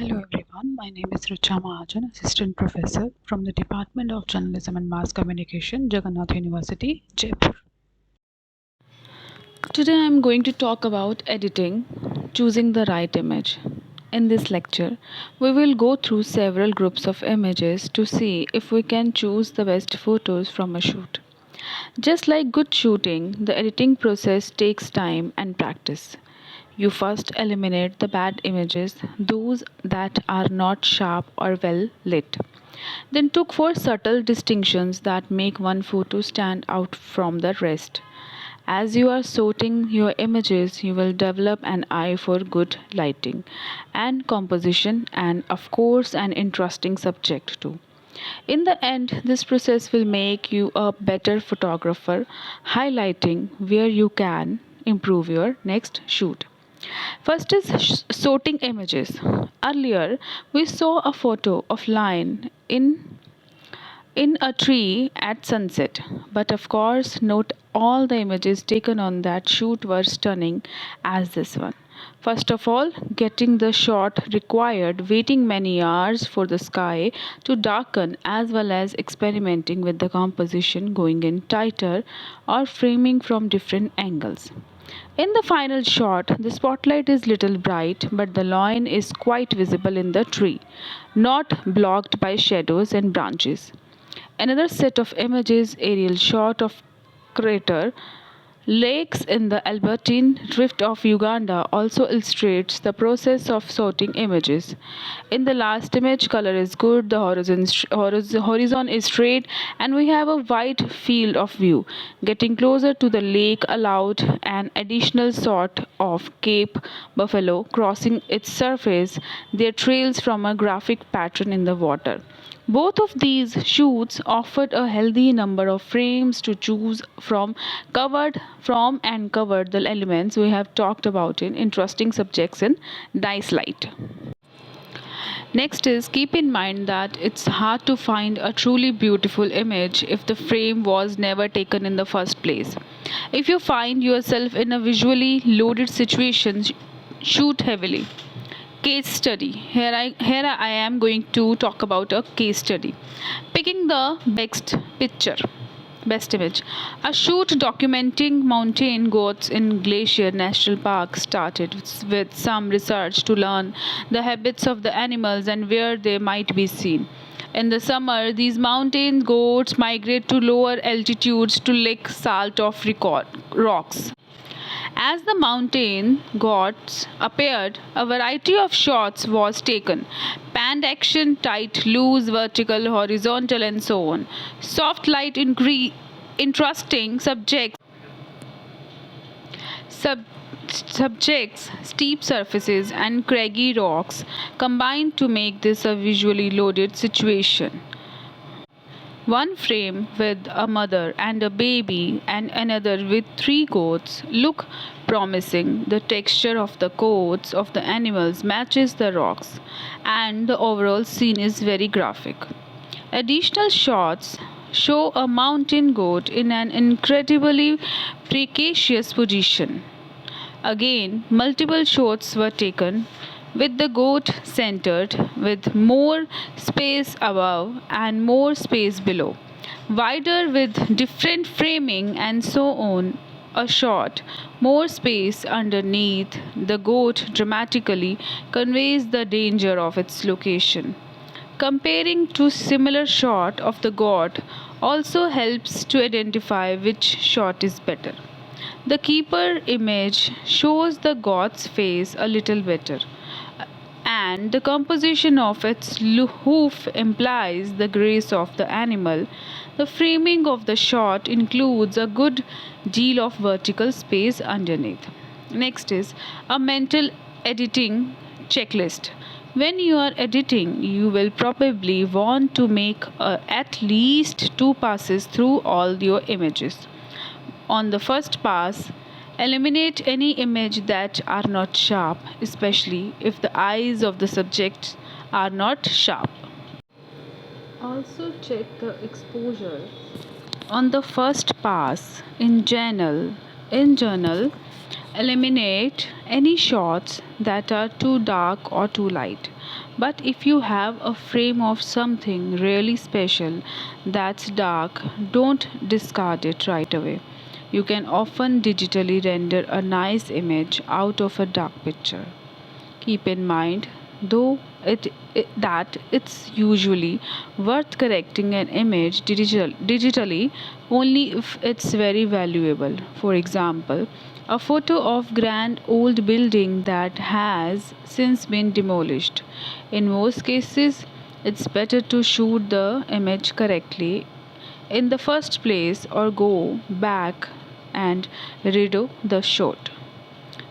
Hello everyone, my name is Richa Mahajan, Assistant Professor from the Department of Journalism and Mass Communication, Jagannath University, Jaipur. Today I am going to talk about editing, choosing the right image. In this lecture, we will go through several groups of images to see if we can choose the best photos from a shoot. Just like good shooting, the editing process takes time and practice. You first eliminate the bad images, those that are not sharp or well lit. Then look for subtle distinctions that make one photo stand out from the rest. As you are sorting your images, you will develop an eye for good lighting and composition, and of course, an interesting subject too. In the end, this process will make you a better photographer, highlighting where you can improve your next shoot. First is sorting images. Earlier, we saw a photo of lion in a tree at sunset. But of course, not all the images taken on that shoot were stunning as this one. First of all, getting the shot required waiting many hours for the sky to darken, as well as experimenting with the composition, going in tighter or framing from different angles. In the final shot, the spotlight is little bright, but the lion is quite visible in the tree, not blocked by shadows and branches. Another set of images, aerial shot of crater lakes in the Albertine Rift of Uganda, also illustrates the process of sorting images. In the last image, color is good, the horizon is straight, and we have a wide field of view. Getting closer to the lake allowed an additional shot of Cape Buffalo crossing its surface, their trails from a graphic pattern in the water. Both of these shoots offered a healthy number of frames to choose from, covered the elements we have talked about in interesting subjects in dice light. Next is keep in mind that it's hard to find a truly beautiful image if the frame was never taken in the first place. If you find yourself in a visually loaded situation, shoot heavily. Case study. Here I am going to talk about a case study. Picking the best image. A shoot documenting mountain goats in Glacier National Park started with some research to learn the habits of the animals and where they might be seen. In the summer, these mountain goats migrate to lower altitudes to lick salt off rocks. As the mountain gods appeared, a variety of shots was taken. Panned action, tight, loose, vertical, horizontal, and so on. Soft light, interesting sub- subjects, steep surfaces, and craggy rocks combined to make this a visually loaded situation. One frame with a mother and a baby, and another with three goats look promising. The texture of the coats of the animals matches the rocks, and the overall scene is very graphic. Additional shots show a mountain goat in an incredibly precarious position. Again, multiple shots were taken, with the goat centered, with more space above and more space below, wider with different framing, and so on. A shot, more space underneath the goat dramatically conveys the danger of its location. Comparing to similar shot of the goat also helps to identify which shot is better. The keeper image shows the god's face a little better, and the composition of its hoof implies the grace of the animal. The framing of the shot includes a good deal of vertical space underneath. Next is a mental editing checklist. When you are editing, you will probably want to make at least two passes through all your images. On the first pass, eliminate any image that are not sharp, especially if the eyes of the subject are not sharp. Also check the exposure on the first pass in journal. Eliminate any shots that are too dark or too light. But if you have a frame of something really special that's dark, don't discard it right away. You can often digitally render a nice image out of a dark picture. Keep in mind, though, that it's usually worth correcting an image digitally only if it's very valuable. For example, a photo of grand old building that has since been demolished. In most cases, it's better to shoot the image correctly in the first place or go back and redo the shot.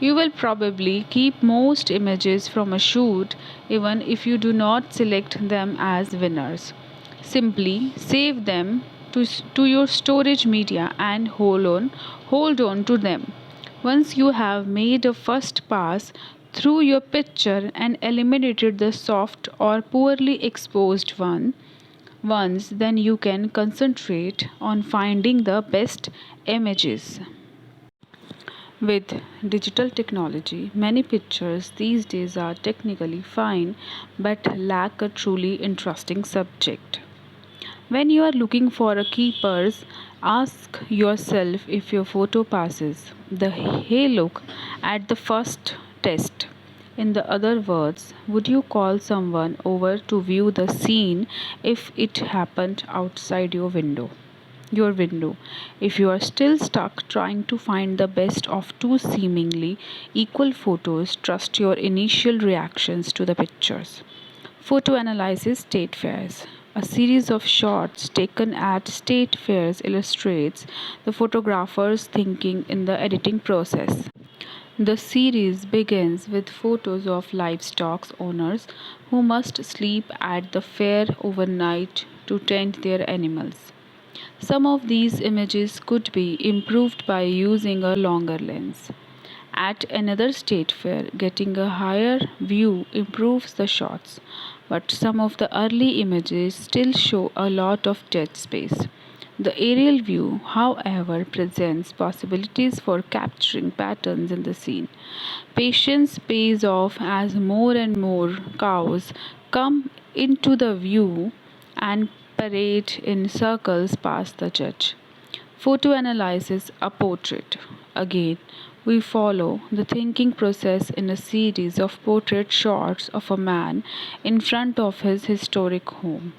You will probably keep most images from a shoot even if you do not select them as winners. Simply save them to your storage media and hold on to them. Once you have made a first pass through your picture and eliminated the soft or poorly exposed ones, then you can concentrate on finding the best images. With digital technology, many pictures these days are technically fine but lack a truly interesting subject. When you are looking for a keepers, ask yourself if your photo passes the hey look at the first test. In the other words, would you call someone over to view the scene if it happened outside your window. If you are still stuck trying to find the best of two seemingly equal photos, trust your initial reactions to the pictures. Photo analysis state fairs. A series of shots taken at state fairs illustrates the photographer's thinking in the editing process. The series begins with photos of livestock owners who must sleep at the fair overnight to tend their animals. Some of these images could be improved by using a longer lens. At another state fair, getting a higher view improves the shots, but some of the early images still show a lot of dead space. The aerial view, however, presents possibilities for capturing patterns in the scene. Patience pays off as more and more cows come into the view and parade in circles past the judge. Photo analysis a portrait. Again, we follow the thinking process in a series of portrait shots of a man in front of his historic home.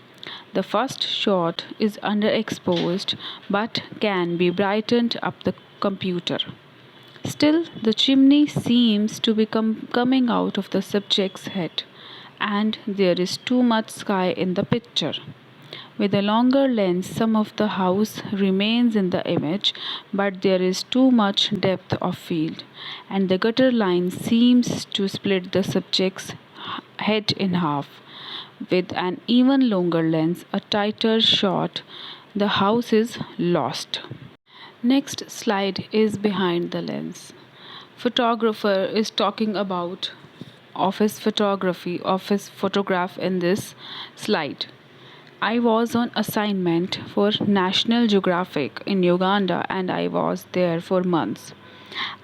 The first shot is underexposed but can be brightened up the computer. Still, the chimney seems to be coming out of the subject's head, and there is too much sky in the picture. With a longer lens, some of the house remains in the image, but there is too much depth of field, and the gutter line seems to split the subject's head in half. With an even longer lens, a tighter shot, the house is lost. Next slide is behind the lens. Photographer is talking about office photograph in this slide. I was on assignment for National Geographic in Uganda and I was there for months.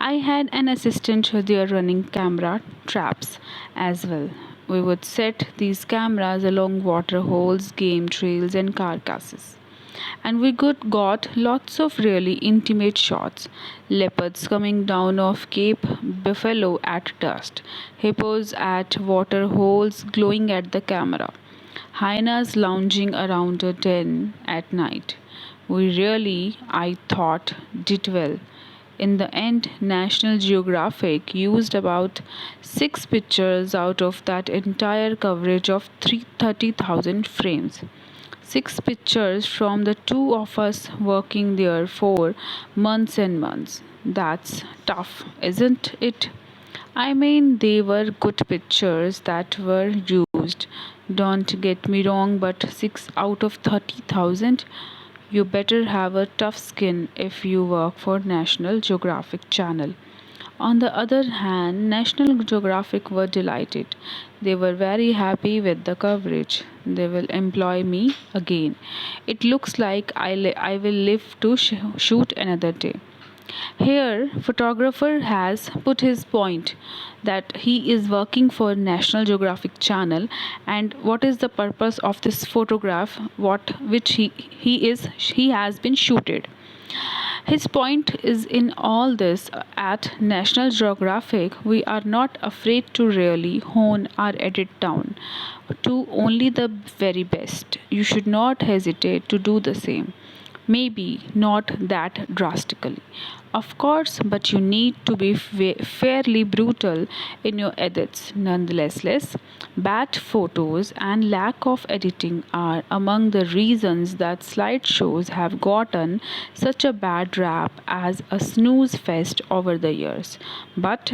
I had an assistant there running camera traps as well. We would set these cameras along water holes, game trails, and carcasses. And we got lots of really intimate shots. Leopards coming down off Cape Buffalo at dusk, hippos at water holes glowing at the camera, hyenas lounging around a den at night. We really, I thought, did well. In the end, National Geographic used about 6 pictures out of that entire coverage of 30,000 frames. 6 pictures from the two of us working there for months and months. That's tough, isn't it? I mean, they were good pictures that were used. Don't get me wrong, but 6 out of 30,000? You better have a tough skin if you work for National Geographic Channel. On the other hand, National Geographic were delighted. They were very happy with the coverage. They will employ me again. It looks like I will live to shoot another day. Here, photographer has put his point that he is working for National Geographic Channel, and what is the purpose of this photograph what which he has been shooted. His point is in all this at National Geographic we are not afraid to really hone our edit down to only the very best. You should not hesitate to do the same. Maybe not that drastically, of course, but you need to be fairly brutal in your edits. Nonetheless, bad photos and lack of editing are among the reasons that slideshows have gotten such a bad rap as a snooze fest over the years. But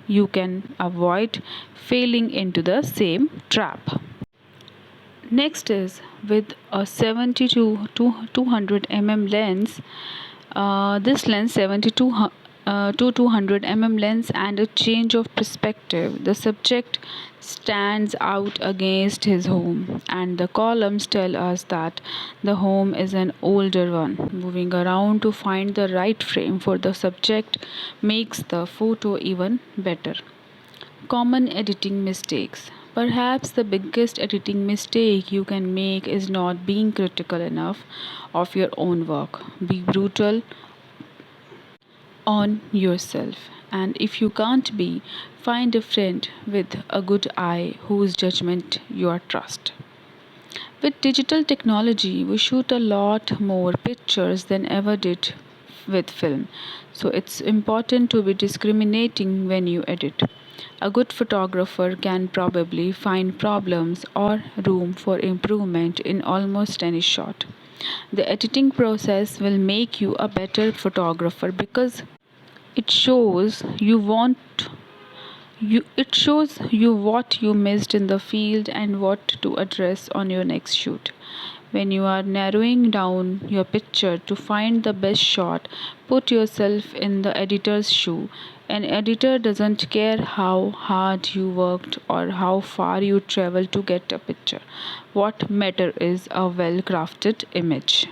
you can avoid falling into the same trap. Next is with a 72 to 200 mm lens. This lens 72 to 200 lens and a change of perspective. The subject stands out against his home, and the columns tell us that the home is an older one. Moving around to find the right frame for the subject makes the photo even better. Common editing mistakes. Perhaps the biggest editing mistake you can make is not being critical enough of your own work. Be brutal on yourself. And if you can't be, find a friend with a good eye whose judgment you trust. With digital technology, we shoot a lot more pictures than ever did with film. So it's important to be discriminating when you edit. A good photographer can probably find problems or room for improvement in almost any shot. The editing process will make you a better photographer because it shows you what you missed in the field and what to address on your next shoot. When you are narrowing down your picture to find the best shot, put yourself in the editor's shoe. An editor doesn't care how hard you worked or how far you traveled to get a picture. What matter is a well crafted image.